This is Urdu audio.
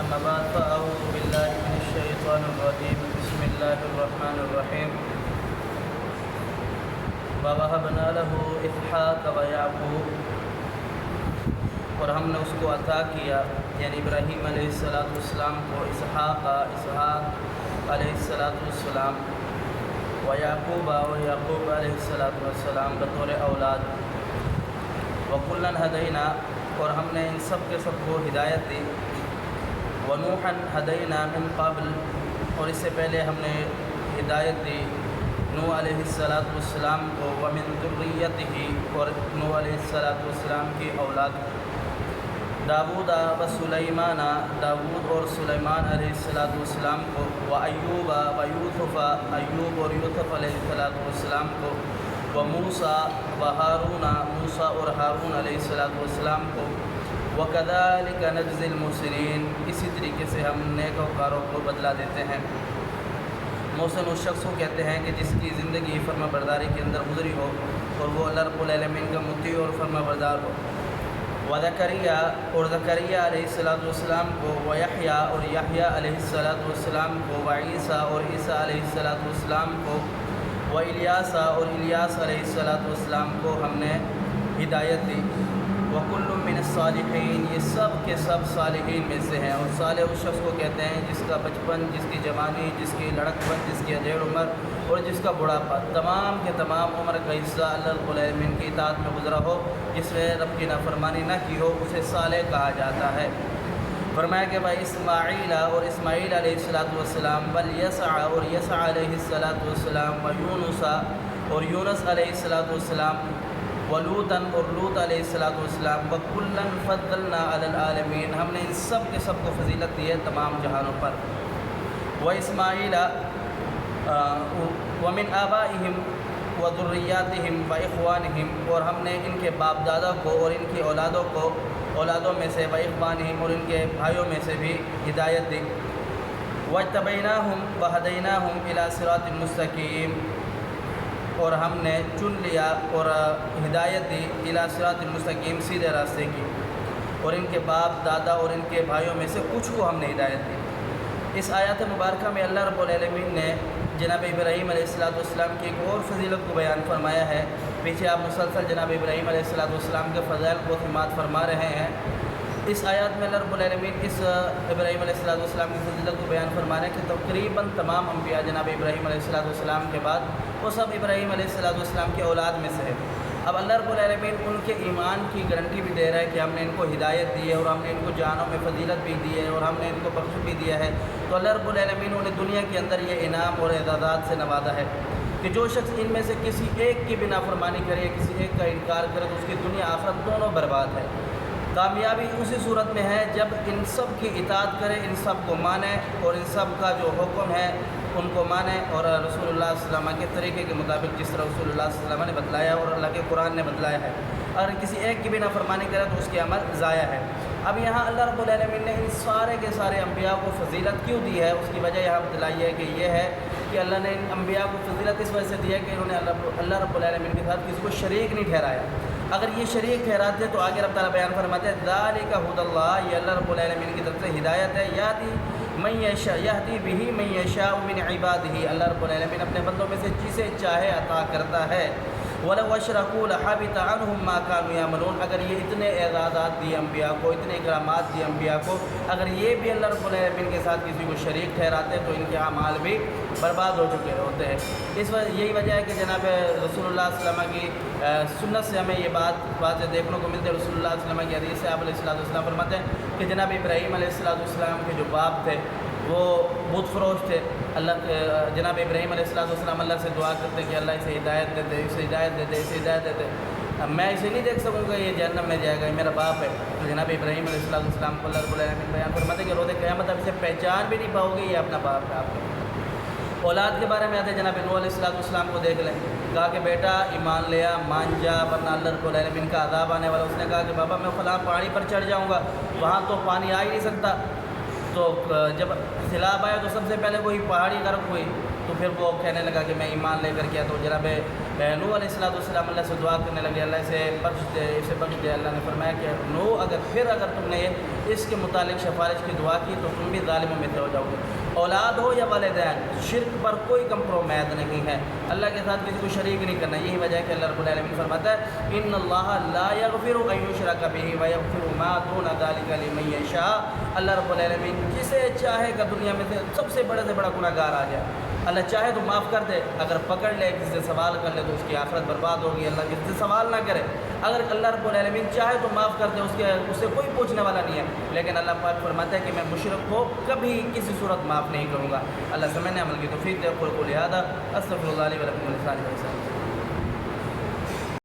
أما بعد فأعوذ بالله من الشيطان الرجيم بسم الله الرحمن الرحيم ووهبنا له إسحاق ويعقوب اور ہم نے اس کو عطا کیا یعنی ابراہیم علیہ السلام کو اسحاق علیہ السلام و یعقوب اور یعقوب علیہ السلام بطور اولاد وکلاً ہدینا اور ہم نے ان سب کے سب کو ہدایت دی ونوحاً ہدینا من قبل اور اس سے پہلے ہم نے ہدایت دی نوح علیہ السلام کو ومن ذریتہ اور نوح علیہ السلام کی اولاد داود و سلیمان داود اور سلیمان علیہ السلام کو و ایوب و یوسف ایوب اور یوسف علیہ السلام کو و موسیٰ و ہارون موسیٰ اور ہارون علیہ السلام کو وَكَذَلِكَ نَجْزِي الْمُحْسِنِينَ اسی طریقے سے ہم نیکوکاروں کو بدلہ دیتے ہیں۔ محسن اس شخص کو کہتے ہیں کہ جس کی زندگی فرما برداری کے اندر گزری ہو اور وہ اللہ رب العالمین کا مطیع اور فرما بردار ہو۔ وزکریا اور زکریا علیہ السلام کو ویحییٰ اور یحییٰ علیہ السلام کو وعیسیٰ اور عیسیٰ علیہ السلام کو والیاس اور الیاس علیہ السلام کو ہم نے ہدایت دی۔ وکل من الصالحین یہ سب کے سب صالحین میں سے ہیں اور صالح اس شخص کو کہتے ہیں جس کا بچپن جس کی جوانی جس کی لڑکپن جس کی ادھیڑ عمر اور جس کا بڑھاپا تمام کے تمام عمر کا حصہ اللہ رب العالمین کی اطاعت میں گزرا ہو جس میں رب کی نافرمانی نہ کی ہو اسے صالح کہا جاتا ہے۔ فرمایا کہ بھائی اسماعیل اور اسماعیل علیہ السلام والیسع اور یسع علیہ السلام ویونس اور یونس علیہ السلام ولوطاً اور لوط علیہ السلام وکلاً فضلنا علی العالمین ہم نے ان سب کے سب کو فضیلت دی ہے تمام جہانوں پر۔ واسماعیل ومن آبائہم وذریاتہم واخوانہم اور ہم نے ان کے باپ دادا کو اور ان کی اولادوں میں سے واخوانہم اور ان کے بھائیوں میں سے بھی ہدایت دی۔ واجتبیناہم وہدیناہم الی صراط مستقیم اور ہم نے چن لیا اور ہدایت دی الی صراط مستقیم سیدھے راستے کی اور ان کے باپ دادا اور ان کے بھائیوں میں سے کچھ کو ہم نے ہدایت دی۔ اس آیات مبارکہ میں اللہ رب العالمین نے جناب ابراہیم علیہ السلام کی ایک اور فضیلت کو بیان فرمایا ہے۔ پیچھے آپ مسلسل جناب ابراہیم علیہ السلام کے فضائل کو سماعت فرما رہے ہیں۔ اس آیات میں اللہ رب العالمین اس ابراہیم علیہ السلام کی فضیلت کو بیان فرما رہے ہیں کہ تقریباً تمام انبیاء جناب ابراہیم علیہ السلام کے بعد وہ سب ابراہیم علیہ السلام کی اولاد میں سے ہے۔ اب اللہ رب العالمین ان کے ایمان کی گارنٹی بھی دے رہا ہے کہ ہم نے ان کو ہدایت دی ہے اور ہم نے ان کو جانوں میں فضیلت بھی دی ہے اور ہم نے ان کو بخش بھی دیا ہے۔ تو اللہ رب العالمین انہیں دنیا کے اندر یہ انعام اور اعزازات سے نوازا ہے کہ جو شخص ان میں سے کسی ایک کی بھی نافرمانی کرے کسی ایک کا انکار کرے تو اس کی دنیا آخرت دونوں برباد ہے۔ کامیابی اسی صورت میں ہے جب ان سب کی اطاعت کرے ان سب کو مانے اور ان سب کا جو حکم ہے ان کو مانے اور رسول اللہ صلی اللہ علیہ وسلم کے طریقے کے مطابق جس طرح رسول اللہ صلی اللہ علیہ وسلم نے بتلایا اور اللہ کے قرآن نے بتلایا ہے۔ اگر کسی ایک کی بھی نافرمانی کرے تو اس کے عمل ضائع ہے۔ اب یہاں اللہ رب العالمین نے ان سارے کے سارے انبیاء کو فضیلت کیوں دی ہے اس کی وجہ یہاں بتلائی ہے کہ یہ ہے کہ اللہ نے ان انبیاء کو فضیلت اس وجہ سے دی ہے کہ انہوں نے اللہ رب العالمین کے ساتھ کسی کو شریک نہیں ٹھہرایا۔ اگر یہ شریک ٹھہراتے تو آگے رب تعالیٰ بیان فرماتے ہیں ذالک ھدی اللہ یہ اللہ رب العالمین کی طرف سے ہدایت ہے یہدی من یشاء یہدی بہ من یشاء من عبادہ اللہ رب العالمین اپنے بندوں میں سے جسے چاہے عطا کرتا ہے۔ وَلَوْ أَشْرَكُوا لَحَبِطَ عَنْهُمْ مَا كَانُوا يَعْمَلُونَ اگر یہ اتنے اعزازات دیے انبیاء کو اتنے اکرامات دیے انبیاء کو اگر یہ بھی اللہ رب العالمین کے ساتھ کسی کو شریک ٹھہراتے تو ان کے اعمال بھی برباد ہو چکے ہوتے ہیں۔ اس وجہ یہی وجہ ہے کہ جناب رسول اللہ صلی اللہ علیہ وسلم کی سنت سے ہمیں یہ بات دیکھنے کو ملتی ہے۔ رسول اللہ صلی اللہ علیہ وسلم کی حدیث سے آپ علیہ السلام فرماتے ہیں کہ جناب ابراہیم علیہ السلام کے جو باپ تھے وہ بت فروش تھے۔ جناب ابراہیم علیہ السلام اللہ سے دعا کرتے کہ اللہ اسے ہدایت دے دے اسے ہدایت دے دے اسے ہدایت دے دے میں اسے نہیں دیکھ سکوں گا یہ جہنم میں جائے گا یہ میرا باپ ہے۔ تو جناب ابراہیم علیہ السلام کو اللہ رب العالمین بیان فرماتے ہیں کہ روز قیامت اب اسے پہچان بھی نہیں پاؤ گے یہ اپنا باپ ہے آپ کا۔ اولاد کے بارے میں آتے ہیں جناب نوح علیہ السلام کو دیکھ لیں کہا کہ بیٹا ایمان لیا مان جا ورنہ اللہ رب العالمین کا عذاب آنے والا۔ اس نے کہا کہ بابا میں فلاں پہاڑی پر چڑھ جاؤں گا وہاں تو پانی آ ہی نہیں سکتا۔ تو جب سیلاب آیا تو سب سے پہلے وہی پہاڑی غرق ہوئی تو پھر وہ کہنے لگا کہ میں ایمان لے کر کیا. تو جناب نوح علیہ السلام اللہ سے دعا کرنے لگے, اللہ سے بخش دے, اسے بخش دے. اللہ نے فرمایا کہ نوح اگر تم نے اس کے متعلق سفارش کی دعا کی تو تم بھی ظالموں میں سے ہو جاؤ گے. اولاد ہو یا والدین, شرک پر کوئی کمپرومائز نہیں ہے, اللہ کے ساتھ کسی کو شریک نہیں کرنا. یہی وجہ ہے کہ اللہ رب العالمین فرماتا ہے ان اللہ لا یغفر ان یشرک بہ ویغفر ما دون ذلک لمن یشاء. اللہ رب العالمین جسے چاہے گا دنیا میں سے سب سے بڑا گناہ گار آ جائے, اللہ چاہے تو معاف کر دے, اگر پکڑ لے کسی سے سوال کر لے تو اس کی آخرت برباد ہوگی. اللہ کسی سے سوال نہ کرے, اگر اللہ رب العالمین چاہے تو معاف کر دے, اس سے کوئی پوچھنے والا نہیں ہے. لیکن اللہ پاک فرماتا ہے کہ میں مشرک کو کبھی کسی صورت معاف نہیں کروں گا. اللہ سمجھنے عمل کی توفیق دے. قول قولی ھذا استغفر اللہ لی و لکم ولسائر المسلمین.